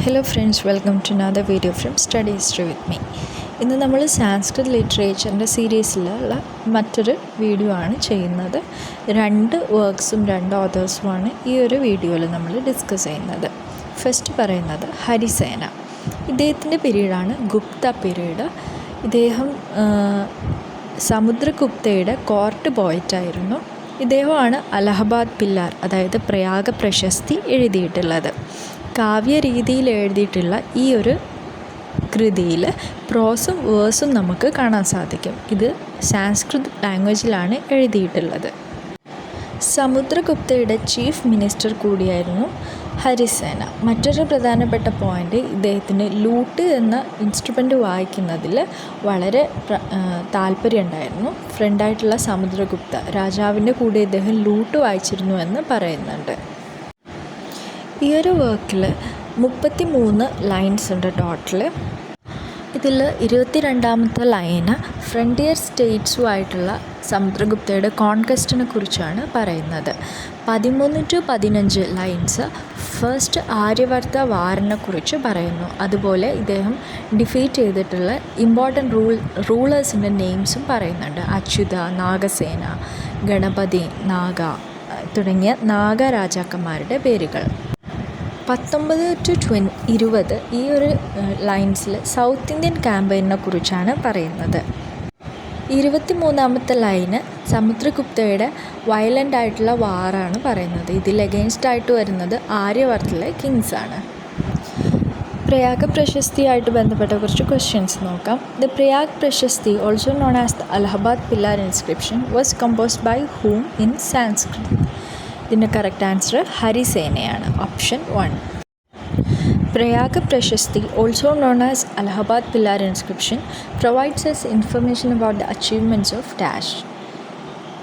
Hello friends, welcome to another video from study history with me. ഇന്ന് നമ്മൾ സാൻസ്ക്രിറ്റ് ലിറ്ററേച്ചറിൻ്റെ സീരീസിലുള്ള മറ്റൊരു video ആണ് ചെയ്യുന്നത്. 2 വർക്ക്സും 2 ഓതേഴ്സുമാണ് ഈ ഒരു വീഡിയോയിൽ നമ്മൾ ഡിസ്കസ് ചെയ്യുന്നത്. ഫസ്റ്റ് പറയുന്നത് ഹരിസേന. ഇദ്ദേഹത്തിൻ്റെ പീരീഡാണ് ഗുപ്ത പീരീഡ്. ഇദ്ദേഹം സമുദ്രഗുപ്തയുടെ കോർട്ട് പോയിട്ടായിരുന്നു. ഇദ്ദേഹമാണ് അലഹബാദ് പില്ലാർ, അതായത് പ്രയാഗ പ്രശസ്തി എഴുതിയിട്ടുള്ളത്. കാവ്യരീതിയിൽ എഴുതിയിട്ടുള്ള ഈ ഒരു കൃതിയിൽ പ്രോസും വേഴ്സും നമുക്ക് കാണാൻ സാധിക്കും. ഇത് സാൻസ്ക്രിറ്റ് ലാംഗ്വേജിലാണ് എഴുതിയിട്ടുള്ളത്. സമുദ്രഗുപ്തയുടെ ചീഫ് മിനിസ്റ്റർ കൂടിയായിരുന്നു ഹരിസേന. മറ്റൊരു പ്രധാനപ്പെട്ട പോയിൻ്റ്, ഇദ്ദേഹത്തിന് ലൂട്ട് എന്ന ഇൻസ്ട്രുമെൻ്റ് വായിക്കുന്നതിൽ വളരെ താല്പര്യം ഉണ്ടായിരുന്നു. ഫ്രണ്ടായിട്ടുള്ള സമുദ്രഗുപ്ത രാജാവിൻ്റെ കൂടെ ഇദ്ദേഹം ലൂട്ട് വായിച്ചിരുന്നു എന്ന് പറയുന്നുണ്ട്. ഈ ഒരു വർക്കിൽ 33 ലൈൻസ് ഉണ്ട് ടോട്ടൽ. ഇതിൽ 22ാമത്തെ ലൈന് ഫ്രണ്ടിയർ സ്റ്റേറ്റ്സുമായിട്ടുള്ള സമുദ്രഗുപ്തയുടെ കോൺക്വസ്റ്റിനെ കുറിച്ചാണ് പറയുന്നത്. 13 to 15 ലൈൻസ് ഫസ്റ്റ് ആര്യവർത്ത വാറിനെ കുറിച്ച് പറയുന്നു. അതുപോലെ ഇദ്ദേഹം ഡിഫീറ്റ് ചെയ്തിട്ടുള്ള ഇമ്പോർട്ടൻറ്റ് റൂളേഴ്സിൻ്റെ നെയിംസും പറയുന്നുണ്ട്. അച്യുത, നാഗസേന, ഗണപതി, നാഗ തുടങ്ങിയ നാഗ രാജാക്കന്മാരുടെ പേരുകൾ. 19 to 20 ഈ ഒരു ലൈൻസിൽ സൗത്ത് ഇന്ത്യൻ ക്യാമ്പയിനെ കുറിച്ചാണ് പറയുന്നത്. 23ാമത്തെ ലൈന് സമുദ്രഗുപ്തയുടെ വയലൻ്റ് ആയിട്ടുള്ള വാറാണ് പറയുന്നത്. ഇതിൽ എഗെയിൻസ്റ്റ് ആയിട്ട് വരുന്നത് ആര്യവർത്തിലെ കിങ്സാണ്. പ്രയാഗ പ്രശസ്തിയായിട്ട് ബന്ധപ്പെട്ട കുറച്ച് ക്വസ്റ്റ്യൻസ് നോക്കാം. The Prayag Prashasti, also known as the Allahabad pillar inscription, was composed by whom in Sanskrit? ഇതിൻ്റെ കറക്റ്റ് ആൻസർ ഹരിസേനയാണ്, option 1. Prayaga Prashasti, also known as Allahabad pillar inscription, provides us information about the achievements of dash.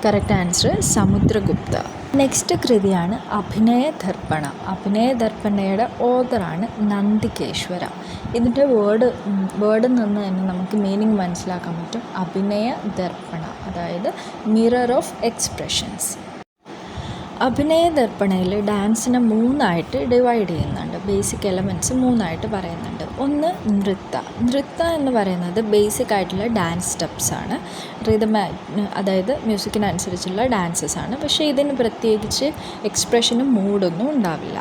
Correct answer Samudragupta. Next കൃതിയാണ് അഭിനയ ദർപ്പണ. അഭിനയ ദർപ്പണയുടെ ഓതറാണ് നന്ദികേശ്വര. ഇതിൻ്റെ വേർഡിൽ നിന്ന് തന്നെ നമുക്ക് meaning മനസ്സിലാക്കാൻ പറ്റും. അഭിനയ ദർപ്പണ അതായത് മിറർ ഓഫ് എക്സ്പ്രഷൻസ്. അഭിനയ ദർപ്പണയിൽ ഡാൻസിനെ 3ആയിട്ട് ഡിവൈഡ് ചെയ്യുന്നുണ്ട്. ബേസിക് എലമെൻറ്റ്സ് 3ആയിട്ട് പറയുന്നുണ്ട്. ഒന്ന് നൃത്ത എന്ന് പറയുന്നത് ബേസിക് ആയിട്ടുള്ള ഡാൻസ് സ്റ്റെപ്സാണ്. അതായത് മ്യൂസിക്കിനനുസരിച്ചുള്ള ഡാൻസസ് ആണ്. പക്ഷേ ഇതിന് പ്രത്യേകിച്ച് എക്സ്പ്രഷനും മൂഡൊന്നും ഉണ്ടാവില്ല.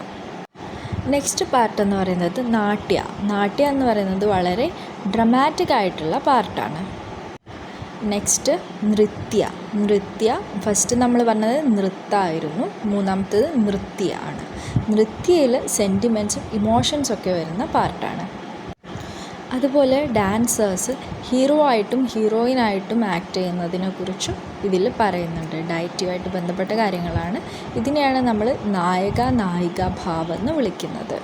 നെക്സ്റ്റ് പാർട്ട് എന്ന് പറയുന്നത് നാട്യ എന്ന് പറയുന്നത് വളരെ ഡ്രമാറ്റിക് ആയിട്ടുള്ള പാർട്ടാണ്. നെക്സ്റ്റ് നൃത്യ ഫസ്റ്റ് നമ്മൾ പറഞ്ഞത് നൃത്തമായിരുന്നു, 3ാമത്തേത് നൃത്യമാണ്. നൃത്യയിൽ സെൻറ്റിമെൻറ്റ്സും ഇമോഷൻസൊക്കെ വരുന്ന പാർട്ടാണ്. അതുപോലെ ഡാൻസേഴ്സ് ഹീറോ ആയിട്ടും ഹീറോയിനായിട്ടും ആക്ട് ചെയ്യുന്നതിനെക്കുറിച്ചും ഇതിൽ പറയുന്നുണ്ട്. ഡയറ്റുമായിട്ട് ബന്ധപ്പെട്ട കാര്യങ്ങളാണ്. ഇതിനെയാണ് നമ്മൾ നായിക ഭാവം എന്ന് വിളിക്കുന്നത്.